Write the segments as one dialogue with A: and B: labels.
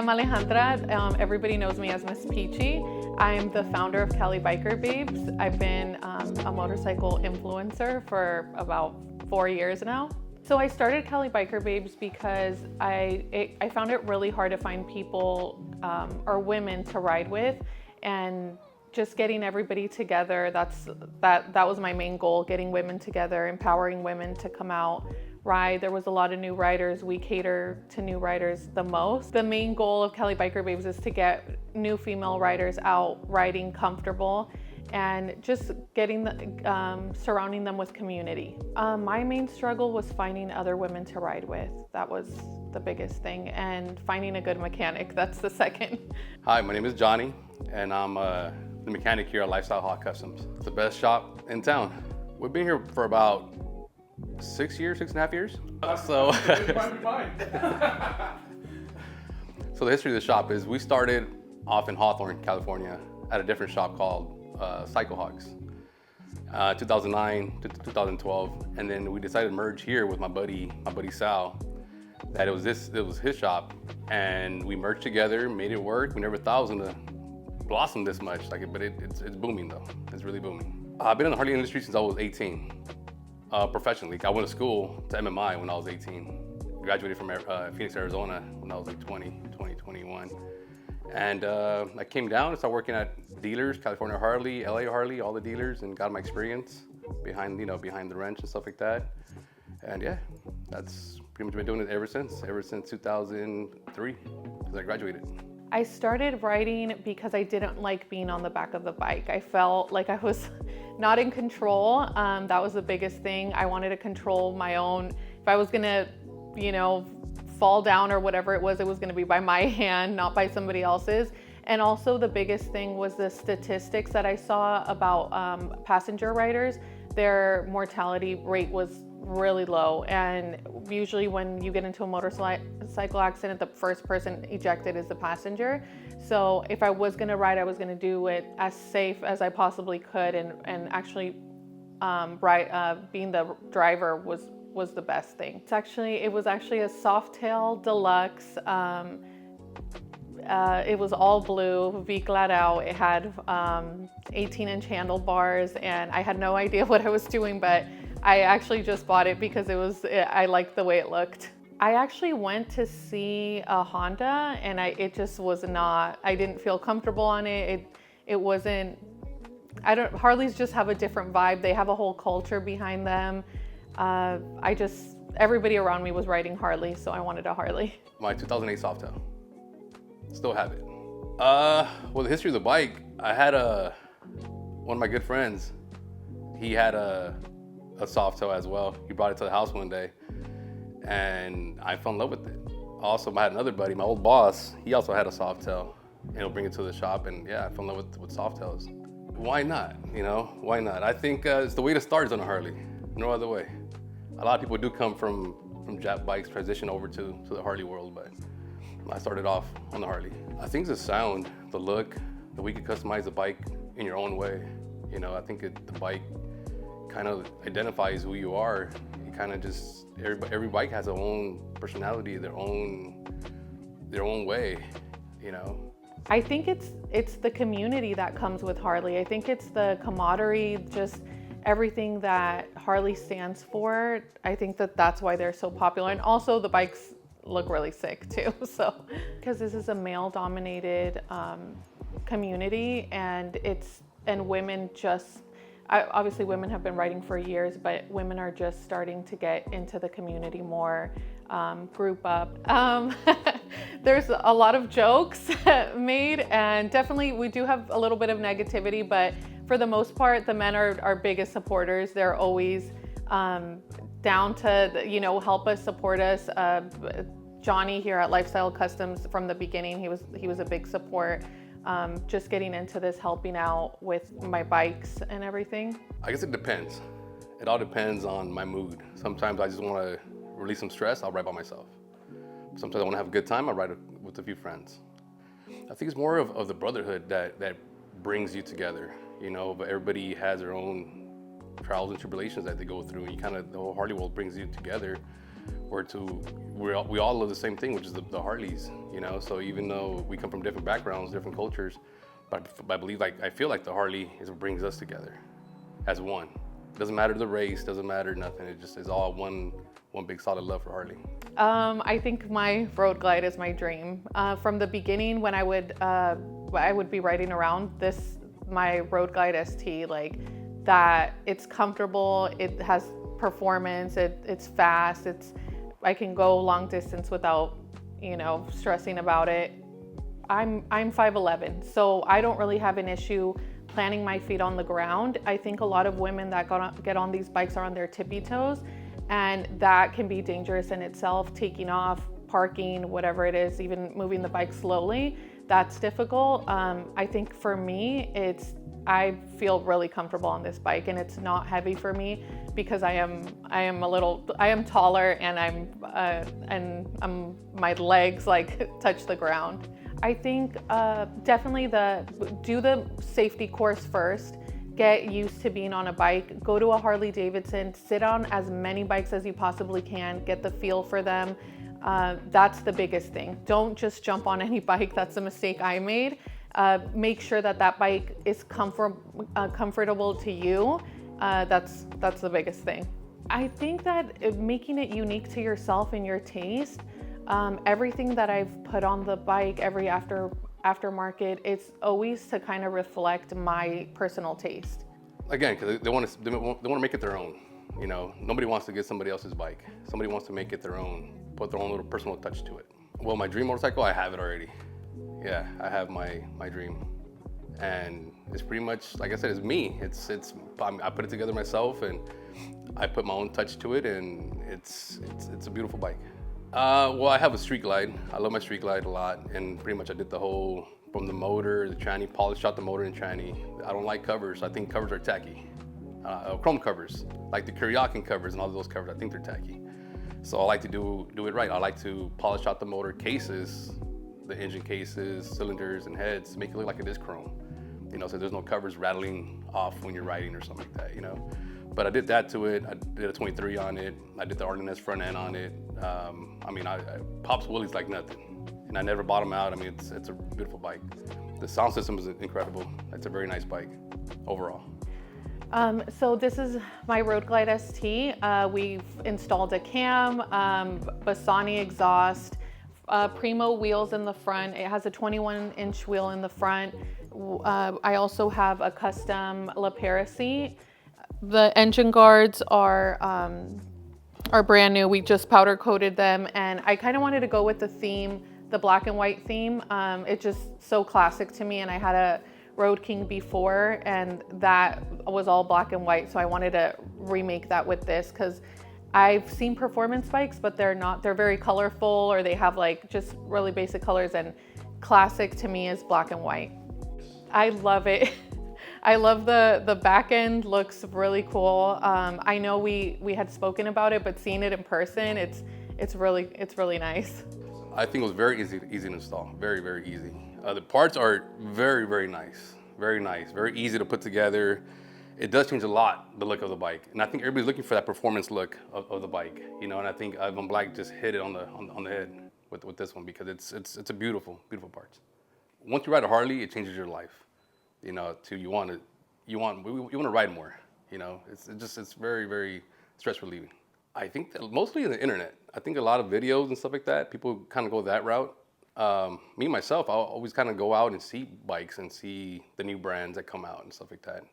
A: Alejandra. Everybody knows me as Miss Peachy. I'm the founder of Cali Biker Babes. I've been a motorcycle influencer for about 4 years now. So I started Cali Biker Babes because I found it really hard to find people or women to ride with, and just getting everybody together. That was my main goal: getting women together, empowering women to come out, ride. There was a lot of new riders. We cater to new riders the most. The main goal of Cali Biker Babes is to get new female riders out riding comfortable and just getting surrounding them with community. My main struggle was finding other women to ride with. That was the biggest thing, and finding a good mechanic. That's the second.
B: Hi, my name is Johnny, and I'm the mechanic here at Lifestyle Hog Customz. It's the best shop in town. We've been here for about 6 years, 6.5 years. So, so the history of the shop is we started off in Hawthorne, California, at a different shop called Cycle Hogs, 2009 to 2012, and then we decided to merge here with my buddy Sal. That it was his shop, and we merged together, made it work. We never thought it was gonna blossom this much, but it's booming though. It's really booming. I've been in the Harley industry since I was 18, professionally. I went to school to MMI when I was 18. Graduated from Phoenix, Arizona when I was like 21. And I came down and started working at dealers, California Harley, LA Harley, all the dealers, and got my experience behind the wrench and stuff like that. And yeah, that's pretty much been doing it ever since 2003, because I graduated.
A: I started riding because I didn't like being on the back of the bike. I felt like I was not in control. That was the biggest thing. I wanted to control my own. If I was gonna, fall down or whatever it was gonna be by my hand, not by somebody else's. And also the biggest thing was the statistics that I saw about passenger riders. Their mortality rate was really low, and usually when you get into a motorcycle accident, the first person ejected is the passenger. So if I was gonna ride, I was gonna do it as safe as I possibly could, and actually being the driver was the best thing. It was actually a Softail Deluxe. It was all blue, V-clad out. It had 18-inch handlebars, and I had no idea what I was doing, but I actually just bought it because I liked the way it looked. I actually went to see a Honda, and it just was not, I didn't feel comfortable on it. It wasn't, Harleys just have a different vibe. They have a whole culture behind them. Everybody around me was riding Harley, so I wanted a Harley.
B: My 2008 Softail. Still have it. Well, the history of the bike, I had one of my good friends, he had a Softail as well. He brought it to the house one day, and I fell in love with it. Also, I had another buddy, my old boss, he also had a Softail, and he'll bring it to the shop, and yeah, I fell in love with Softails. Why not, why not? I think it's the way to start is on a Harley, no other way. A lot of people do come from Jap bikes, transition over to the Harley world, but I started off on the Harley. I think the sound, the look, that we could customize the bike in your own way. I think the bike kind of identifies who you are. You kind of just, every bike has their own personality, their own way,
A: I think it's the community that comes with Harley. I think it's the camaraderie, just everything that Harley stands for. I think that's why they're so popular. And also the bikes look really sick too, so. Because this is a male-dominated community, and women obviously women have been riding for years, but women are just starting to get into the community more, group up. There's a lot of jokes made, and definitely we do have a little bit of negativity, but for the most part, the men are our biggest supporters. They're always down to, help us, support us. Johnny here at Lifestyle Customz, from the beginning, he was a big support. Just getting into this, helping out with my bikes and everything.
B: I guess it depends. It all depends on my mood. Sometimes I just want to release some stress, I'll ride by myself. Sometimes I want to have a good time, I'll ride with a few friends. I think it's more of the brotherhood that brings you together, but everybody has their own trials and tribulations that they go through, and the whole Harley world brings you together we all love the same thing, which is the Harleys, you know. So even though we come from different backgrounds, different cultures, but I believe, like, I feel like the Harley is what brings us together as one. Doesn't matter the race, doesn't matter nothing. It just is all one big solid love for Harley.
A: I think my road glide is my dream. From the beginning, when I would be riding around my road glide ST, like that, it's comfortable, it has performance, it's fast, I can go long distance without, you know, stressing about it. I'm 5'11", so I don't really have an issue planting my feet on the ground. I think a lot of women that get on these bikes are on their tippy toes, and that can be dangerous in itself. Taking off, parking, whatever it is, even moving the bike slowly, that's difficult. I think for me, I feel really comfortable on this bike, and it's not heavy for me because I am taller, and my legs like touch the ground. I think definitely do the safety course first. Get used to being on a bike. Go to a Harley Davidson. Sit on as many bikes as you possibly can. Get the feel for them. That's the biggest thing. Don't just jump on any bike. That's a mistake I made. Make sure that bike is comfortable to you. That's the biggest thing. I think that making it unique to yourself and your taste. Everything that I've put on the bike, every aftermarket, it's always to kind of reflect my personal taste.
B: Again, because they want to make it their own. You know, nobody wants to get somebody else's bike. Somebody wants to make it their own, put their own little personal touch to it. Well, my dream motorcycle, I have it already. Yeah, I have my dream, and it's pretty much, like I said, it's me. I put it together myself, and I put my own touch to it, and it's a beautiful bike. Well, I have a street glide. I love my street glide a lot, and pretty much I did the whole, from the motor, the tranny, polished out the motor and tranny. I don't like covers. I think covers are tacky. Chrome covers, like the Kuryakin covers and all those covers, I think they're tacky. So I like to do it right. I like to polish out the motor cases, the engine cases, cylinders, and heads, to make it look like it is chrome. You know, so there's no covers rattling off when you're riding or something like that, you know. But I did that to it. I did a 23 on it. I did the Ordnance front end on it. I pops wheelies like nothing, and I never bottom out. I mean, it's a beautiful bike. The sound system is incredible. It's a very nice bike overall.
A: So this is my Road Glide ST. We've installed a cam, Bassani exhaust, Primo wheels in the front. It has a 21-inch wheel in the front. I also have a custom La Pera seat. The engine guards are brand new. We just powder coated them, and I kind of wanted to go with the theme, the black and white theme. It's just so classic to me, and I had a Road King before, and that was all black and white, so I wanted to remake that with this, because I've seen performance bikes, but they're very colorful, or they have like just really basic colors, and classic to me is black and white. I love it. I love the back end, looks really cool. I know we had spoken about it, but seeing it in person, it's really nice.
B: I think it was very easy to install, very, very easy. The parts are very, very nice, very easy to put together. It does change a lot, the look of the bike, and I think everybody's looking for that performance look of the bike, you know. And I think Advanblack just hit it on the head with this one, because it's a beautiful parts. Once you ride a Harley, it changes your life. You know, you want to ride more. You know, it's very, very stress relieving. I think that mostly in the internet. I think a lot of videos and stuff like that, people kind of go that route. Me myself, I'll always kind of go out and see bikes and see the new brands that come out and stuff like that.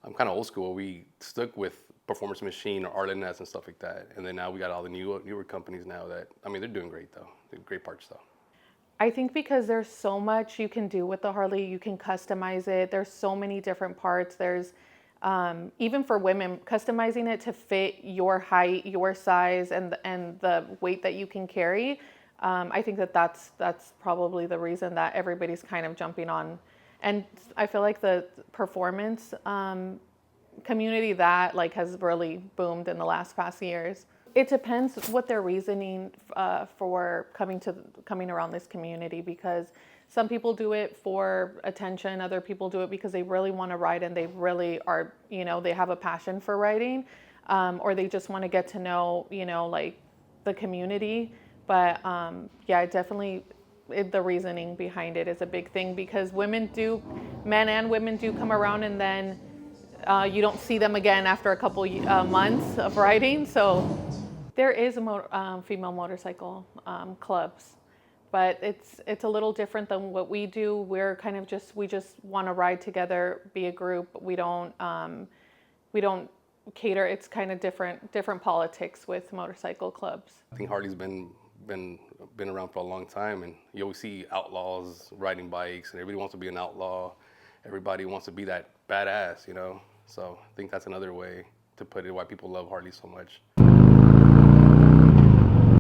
B: I'm kind of old school. We stuck with Performance Machine or Arlennes and stuff like that, and then now we got all the newer companies now that, I mean, they're doing great though. They're great parts though.
A: I think because there's so much you can do with the Harley, you can customize it. There's so many different parts. There's even for women, customizing it to fit your height, your size, and the weight that you can carry. I think that's probably the reason that everybody's kind of jumping on. And I feel like the performance community that like has really boomed in the last past years. It depends what their reasoning for coming around this community, because some people do it for attention, other people do it because they really want to ride and they really are, you know, they have a passion for riding, or they just want to get to know, you know, like the community. But yeah, definitely the reasoning behind it is a big thing, because men and women do come around, and then you don't see them again after a couple months of riding. So there is female motorcycle clubs, but it's a little different than what we do. We're kind of we just want to ride together, be a group. We don't cater. It's kind of different politics with motorcycle clubs.
B: I think Harley's been around for a long time, and you always see outlaws riding bikes, and everybody wants to be an outlaw. Everybody wants to be that badass, you know. So I think that's another way to put it, why people love Harley so much.